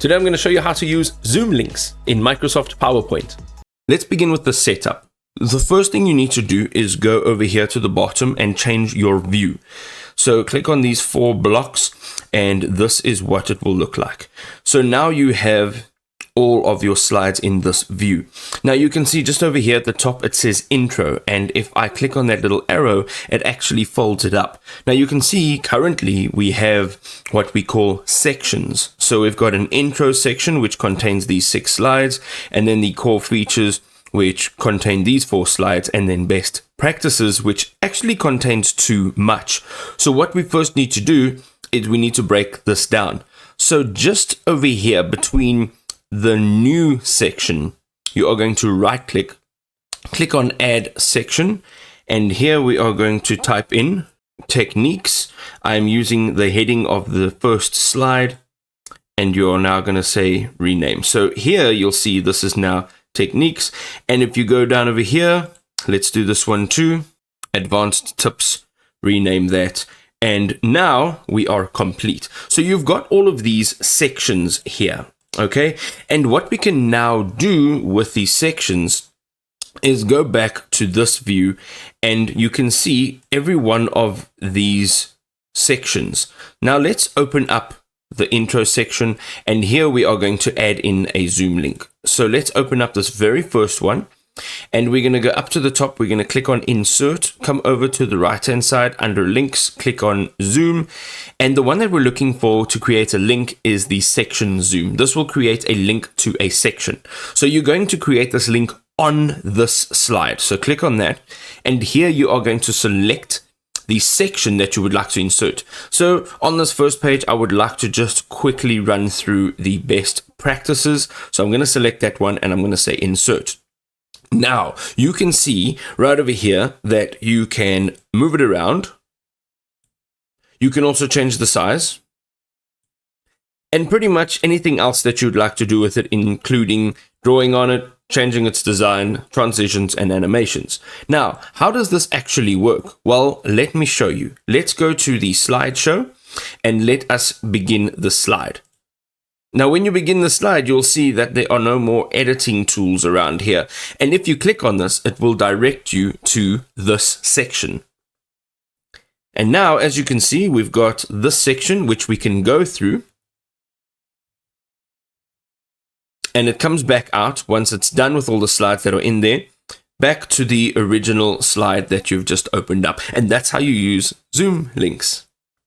Today I'm going to show you how to use Zoom links in Microsoft PowerPoint. Let's begin with the setup. The first thing you need to do is go over here to the bottom and change your view. So click on these 4 blocks and this is what it will look like. So now you have all of your slides in this view. Now you can see just over here at the top it says intro, and if I click on that little arrow it actually folds it up. Now you can see currently we have what we call sections. So we've got an intro section which contains these 6 slides, and then the core features which contain these 4 slides, and then best practices which actually contains too much. So what we first need to do is we need to break this down. So just over here between the new section, you are going to right click on add section, and here we are going to type in techniques. I'm using the heading of the first slide, and you're now going to say rename. So here you'll see this is now techniques, and if you go down over here, let's do this one too, advanced tips, rename that, and now we are complete. So you've got all of these sections here. Okay, and what we can now do with these sections is go back to this view, and you can see every one of these sections. Now let's open up the intro section, and here we are going to add in a Zoom link. So let's open up this very first one, and we're going to go up to the top. We're going to click on insert, come over to the right hand side under links, click on Zoom, and the one that we're looking for to create a link is the section Zoom. This will create a link to a section. So you're going to create this link on this slide. So click on that, and here you are going to select the section that you would like to insert. So on this first page, I would like to just quickly run through the best practices. So I'm going to select that one, and I'm going to say insert. Now you can see right over here that you can move it around. You can also change the size and pretty much anything else that you'd like to do with it, including drawing on it, changing its design, transitions, and animations. Now, how does this actually work? Well, let me show you. Let's go to the slideshow and let us begin the slide. Now, when you begin the slide, you'll see that there are no more editing tools around here. And if you click on this, it will direct you to this section. And now, as you can see, we've got this section which we can go through. And it comes back out once it's done with all the slides that are in there, back to the original slide that you've just opened up. And that's how you use Zoom links.